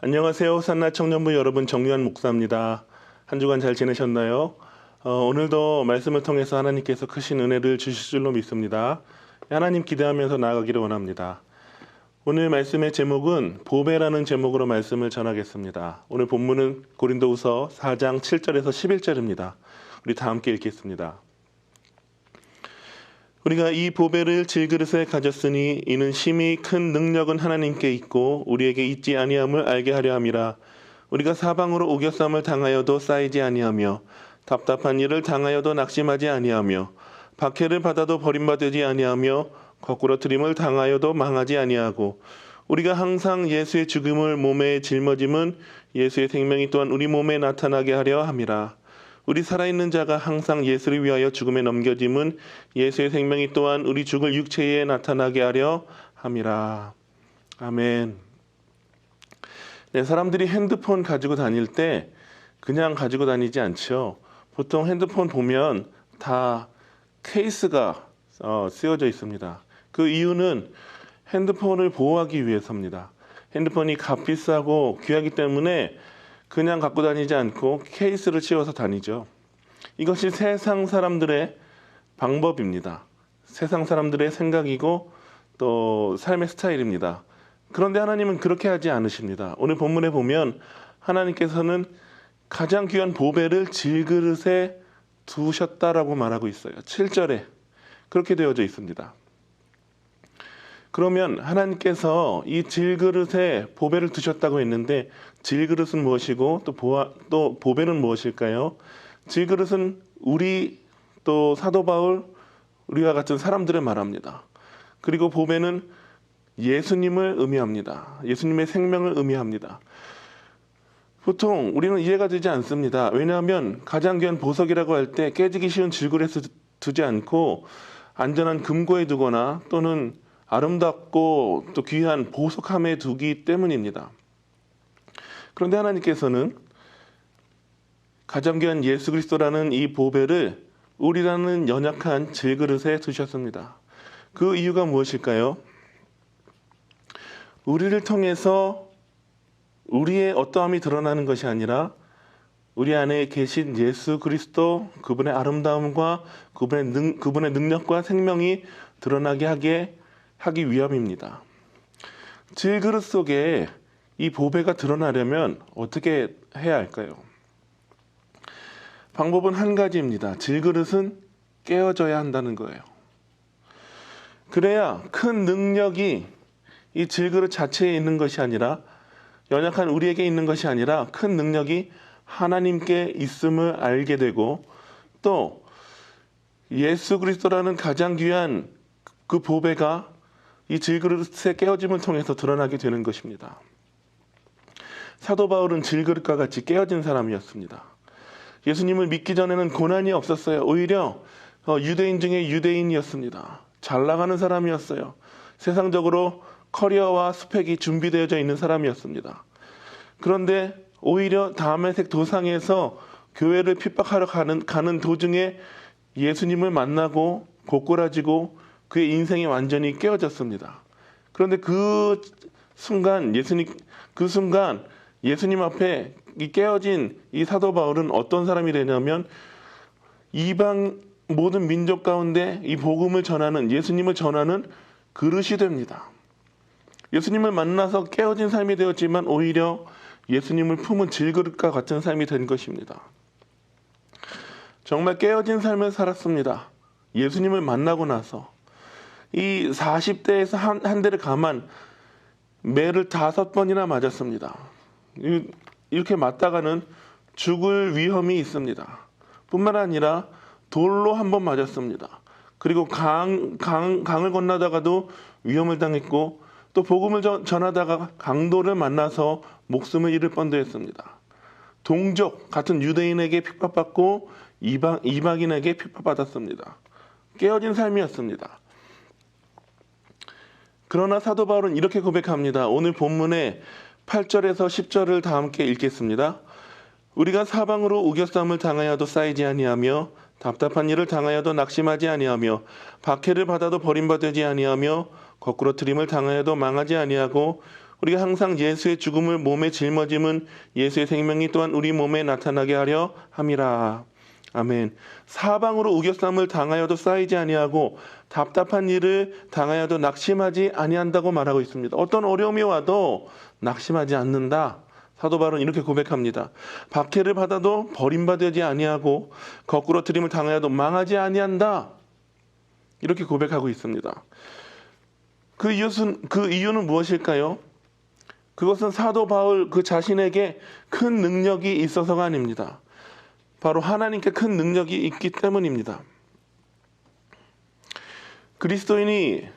안녕하세요. 산나 청년부 여러분, 정유한 목사입니다. 한 주간 잘 지내셨나요? 오늘도 말씀을 통해서 하나님께서 크신 은혜를 주실 줄로 믿습니다. 하나님 기대하면서 나아가기를 원합니다. 오늘 말씀의 제목은 보배라는 제목으로 말씀을 전하겠습니다. 오늘 본문은 고린도후서 4장 7절에서 11절입니다. 우리 다 함께 읽겠습니다. 우리가 이 보배를 질그릇에 가졌으니 이는 심히 큰 능력은 하나님께 있고 우리에게 있지 아니함을 알게 하려 함이라. 우리가 사방으로 우겨쌈을 당하여도 쌓이지 아니하며 답답한 일을 당하여도 낙심하지 아니하며 박해를 받아도 버림받지 아니하며 거꾸로 트림을 당하여도 망하지 아니하고 우리가 항상 예수의 죽음을 몸에 짊어짐은 예수의 생명이 또한 우리 몸에 나타나게 하려 함이라. 우리 살아있는 자가 항상 예수를 위하여 죽음에 넘겨짐은 예수의 생명이 또한 우리 죽을 육체에 나타나게 하려 함이라. 아멘. 네, 사람들이 핸드폰 가지고 다닐 때 그냥 가지고 다니지 않죠. 보통 핸드폰 보면 다 케이스가 쓰여져 있습니다. 그 이유는 핸드폰을 보호하기 위해서입니다. 핸드폰이 값비싸고 귀하기 때문에 그냥 갖고 다니지 않고 케이스를 씌워서 다니죠. 이것이 세상 사람들의 방법입니다. 세상 사람들의 생각이고 또 삶의 스타일입니다. 그런데 하나님은 그렇게 하지 않으십니다. 오늘 본문에 보면 하나님께서는 가장 귀한 보배를 질그릇에 두셨다라고 말하고 있어요. 7절에 그렇게 되어져 있습니다. 그러면 하나님께서 이 질그릇에 보배를 두셨다고 했는데 질그릇은 무엇이고 또 보배는 무엇일까요? 질그릇은 우리 또 사도 바울 우리와 같은 사람들을 말합니다. 그리고 보배는 예수님을 의미합니다. 예수님의 생명을 의미합니다. 보통 우리는 이해가 되지 않습니다. 왜냐하면 가장 귀한 보석이라고 할 때 깨지기 쉬운 질그릇에 두지 않고 안전한 금고에 두거나 또는 아름답고 또 귀한 보석함에 두기 때문입니다. 그런데 하나님께서는 가장 귀한 예수 그리스도라는 이 보배를 우리라는 연약한 질그릇에 두셨습니다. 그 이유가 무엇일까요? 우리를 통해서 우리의 어떠함이 드러나는 것이 아니라 우리 안에 계신 예수 그리스도, 그분의 아름다움과 그분의 능력과 생명이 드러나게 하기 위함입니다. 질그릇 속에 이 보배가 드러나려면 어떻게 해야 할까요? 방법은 한 가지입니다. 질그릇은 깨어져야 한다는 거예요. 그래야 큰 능력이 이 질그릇 자체에 있는 것이 아니라 연약한 우리에게 있는 것이 아니라 큰 능력이 하나님께 있음을 알게 되고 또 예수 그리스도라는 가장 귀한 그 보배가 이 질그릇의 깨어짐을 통해서 드러나게 되는 것입니다. 사도 바울은 질그릇과 같이 깨어진 사람이었습니다. 예수님을 믿기 전에는 고난이 없었어요. 오히려 유대인 중에 유대인이었습니다. 잘 나가는 사람이었어요. 세상적으로 커리어와 스펙이 준비되어져 있는 사람이었습니다. 그런데 오히려 다메섹 도상에서 교회를 핍박하러 가는 도중에 예수님을 만나고 고꾸라지고 그의 인생이 완전히 깨어졌습니다. 그런데 그 순간 예수님 앞에 이 깨어진 이 사도 바울은 어떤 사람이 되냐면 이방 모든 민족 가운데 이 복음을 전하는 예수님을 전하는 그릇이 됩니다. 예수님을 만나서 깨어진 삶이 되었지만 오히려 예수님을 품은 질그릇과 같은 삶이 된 것입니다. 정말 깨어진 삶을 살았습니다. 예수님을 만나고 나서 이 40대에서 한 대를 가만 매를 5번이나 맞았습니다. 이렇게 맞다가는 죽을 위험이 있습니다. 뿐만 아니라 돌로 1번 맞았습니다. 그리고 강을 건너다가도 위험을 당했고 또 복음을 전하다가 강도를 만나서 목숨을 잃을 뻔도 했습니다. 동족 같은 유대인에게 핍박받고 이방인에게 핍박받았습니다. 깨어진 삶이었습니다. 그러나 사도 바울은 이렇게 고백합니다. 오늘 본문의 8절에서 10절을 다 함께 읽겠습니다. 우리가 사방으로 우겨쌈을 당하여도 쌓이지 아니하며 답답한 일을 당하여도 낙심하지 아니하며 박해를 받아도 버림받지 아니하며 거꾸로 트림을 당하여도 망하지 아니하고 우리가 항상 예수의 죽음을 몸에 짊어짐은 예수의 생명이 또한 우리 몸에 나타나게 하려 함이라. 아멘. 사방으로 우겨쌈을 당하여도 쌓이지 아니하고 답답한 일을 당하여도 낙심하지 아니한다고 말하고 있습니다. 어떤 어려움이 와도 낙심하지 않는다. 사도 바울은 이렇게 고백합니다. 박해를 받아도 버림받지 아니하고 거꾸로 트림을 당하여도 망하지 아니한다. 이렇게 고백하고 있습니다. 그 이유는 무엇일까요? 그것은 사도 바울 그 자신에게 큰 능력이 있어서가 아닙니다. 바로 하나님께 큰 능력이 있기 때문입니다. 그리스도인이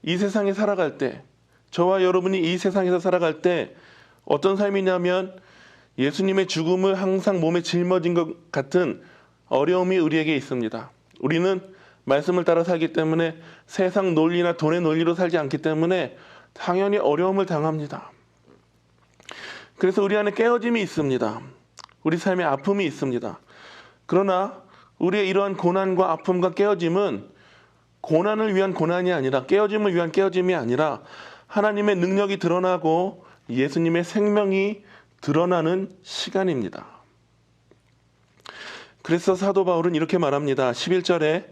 이 세상에 살아갈 때, 저와 여러분이 이 세상에서 살아갈 때 어떤 삶이냐면 예수님의 죽음을 항상 몸에 짊어진 것 같은 어려움이 우리에게 있습니다. 우리는 말씀을 따라 살기 때문에 세상 논리나 돈의 논리로 살지 않기 때문에 당연히 어려움을 당합니다. 그래서 우리 안에 깨어짐이 있습니다. 우리 삶에 아픔이 있습니다. 그러나 우리의 이러한 고난과 아픔과 깨어짐은 고난을 위한 고난이 아니라, 깨어짐을 위한 깨어짐이 아니라 하나님의 능력이 드러나고 예수님의 생명이 드러나는 시간입니다. 그래서 사도 바울은 이렇게 말합니다. 11절에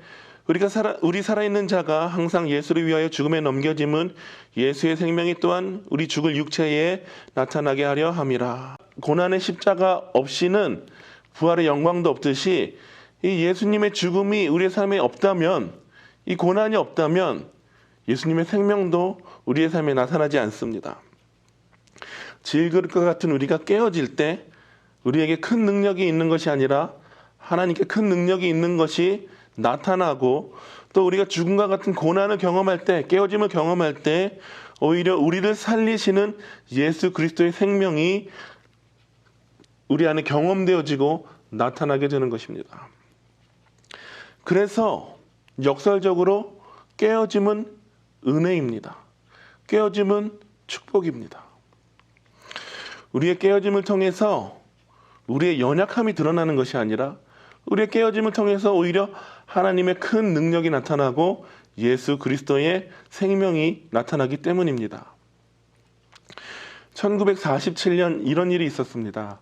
우리 살아있는 자가 항상 예수를 위하여 죽음에 넘겨짐은 예수의 생명이 또한 우리 죽을 육체에 나타나게 하려 함이라. 고난의 십자가 없이는 부활의 영광도 없듯이 이 예수님의 죽음이 우리의 삶에 없다면, 이 고난이 없다면 예수님의 생명도 우리의 삶에 나타나지 않습니다. 질그릇과 같은 우리가 깨어질 때 우리에게 큰 능력이 있는 것이 아니라 하나님께 큰 능력이 있는 것이 나타나고, 또 우리가 죽음과 같은 고난을 경험할 때, 깨어짐을 경험할 때 오히려 우리를 살리시는 예수 그리스도의 생명이 우리 안에 경험되어지고 나타나게 되는 것입니다. 그래서 역설적으로 깨어짐은 은혜입니다. 깨어짐은 축복입니다. 우리의 깨어짐을 통해서 우리의 연약함이 드러나는 것이 아니라 우리의 깨어짐을 통해서 오히려 하나님의 큰 능력이 나타나고 예수 그리스도의 생명이 나타나기 때문입니다. 1947년 이런 일이 있었습니다.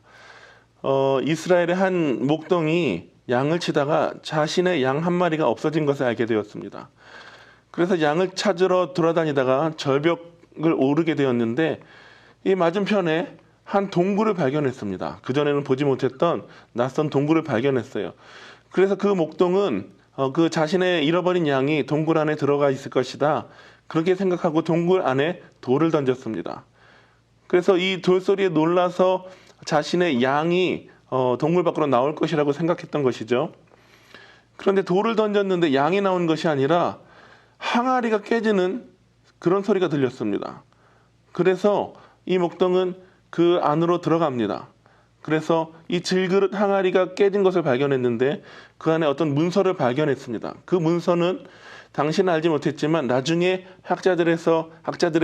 이스라엘의 한 목동이 양을 치다가 자신의 양 한 마리가 없어진 것을 알게 되었습니다. 그래서 양을 찾으러 돌아다니다가 절벽을 오르게 되었는데 이 맞은편에 한 동굴을 발견했습니다. 그전에는 보지 못했던 낯선 동굴을 발견했어요. 그래서 그 목동은 그 자신의 잃어버린 양이 동굴 안에 들어가 있을 것이다, 그렇게 생각하고 동굴 안에 돌을 던졌습니다. 그래서 이 돌소리에 놀라서 자신의 양이 동굴 밖으로 나올 것이라고 생각했던 것이죠. 그런데 돌을 던졌는데 양이 나온 것이 아니라 항아리가 깨지는 그런 소리가 들렸습니다. 그래서 이 목동은 그 안으로 들어갑니다. 그래서 이 질그릇 항아리가 깨진 것을 발견했는데 그 안에 어떤 문서를 발견했습니다. 그 문서는 당시는 알지 못했지만 나중에 학자들에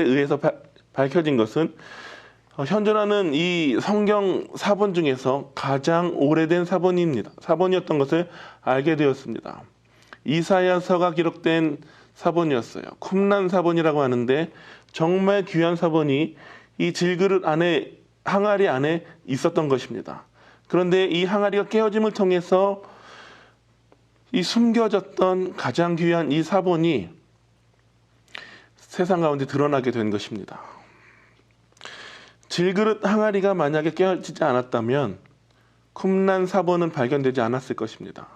의해서 밝혀진 것은 현존하는 이 성경 사본 중에서 가장 오래된 사본이었던 것을 알게 되었습니다. 이사야서가 기록된 사본이었어요. 쿰란 사본이라고 하는데 정말 귀한 사본이 이 질그릇 안에, 항아리 안에 있었던 것입니다. 그런데 이 항아리가 깨어짐을 통해서 이 숨겨졌던 가장 귀한 이 사본이 세상 가운데 드러나게 된 것입니다. 질그릇 항아리가 만약에 깨어지지 않았다면 쿰란 사본은 발견되지 않았을 것입니다.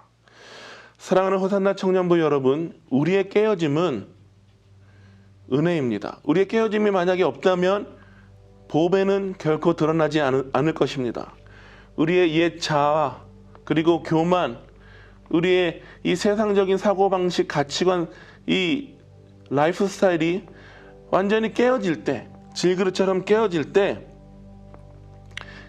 사랑하는 호산나 청년부 여러분, 우리의 깨어짐은 은혜입니다. 우리의 깨어짐이 만약에 없다면 보배는 결코 드러나지 않을 것입니다. 우리의 옛 자아, 그리고 교만, 우리의 이 세상적인 사고방식, 가치관, 이 라이프 스타일이 완전히 깨어질 때, 질그릇처럼 깨어질 때,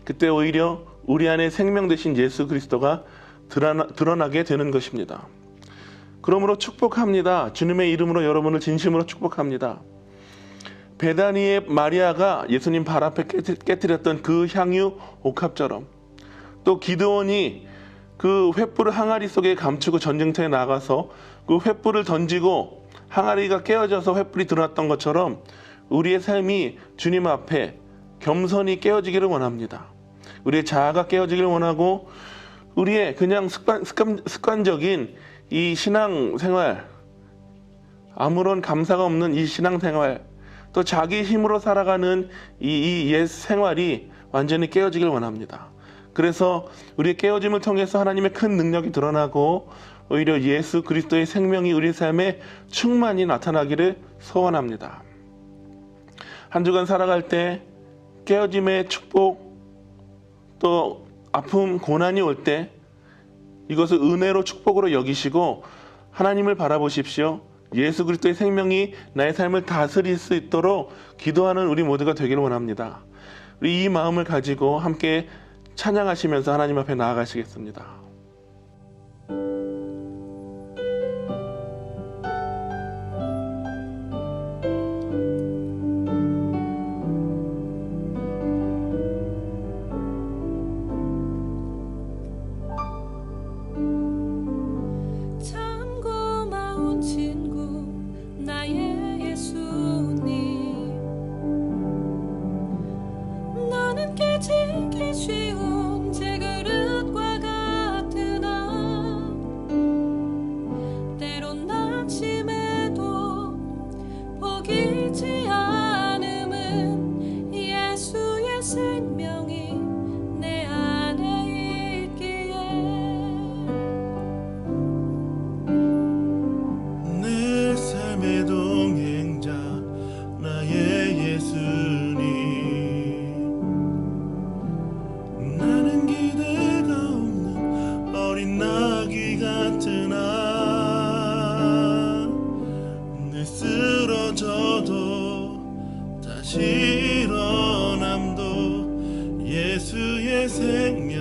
그때 오히려 우리 안에 생명 되신 예수 그리스도가 드러나게 되는 것입니다. 그러므로 축복합니다. 주님의 이름으로 여러분을 진심으로 축복합니다. 베다니의 마리아가 예수님 발 앞에 깨뜨렸던 그 향유 옥합처럼, 또 기드온이 그 횃불을 항아리 속에 감추고 전쟁터에 나가서 그 횃불을 던지고 항아리가 깨어져서 횃불이 드러났던 것처럼 우리의 삶이 주님 앞에 겸손히 깨어지기를 원합니다. 우리의 자아가 깨어지기를 원하고 우리의 그냥 습관적인 이 신앙생활, 아무런 감사가 없는 이 신앙생활, 또 자기 힘으로 살아가는 이 옛 생활이 완전히 깨어지길 원합니다. 그래서 우리의 깨어짐을 통해서 하나님의 큰 능력이 드러나고 오히려 예수 그리스도의 생명이 우리 삶에 충만히 나타나기를 소원합니다. 한 주간 살아갈 때 깨어짐의 축복, 또 아픔, 고난이 올 때 이것을 은혜로 축복으로 여기시고 하나님을 바라보십시오. 예수 그리스도의 생명이 나의 삶을 다스릴 수 있도록 기도하는 우리 모두가 되기를 원합니다. 우리 이 마음을 가지고 함께 찬양하시면서 하나님 앞에 나아가시겠습니다. 깨지기 쉬운 제 그릇과 같으나 때론 낙심해도 포기지 않음은 예수의 생명이 내 안에 있기에 내 삶의 동행자 나의 예수님, 나는 기대가 없는 어린 나귀 같으나 늘 쓰러져도 다시 일어남도 예수의 생명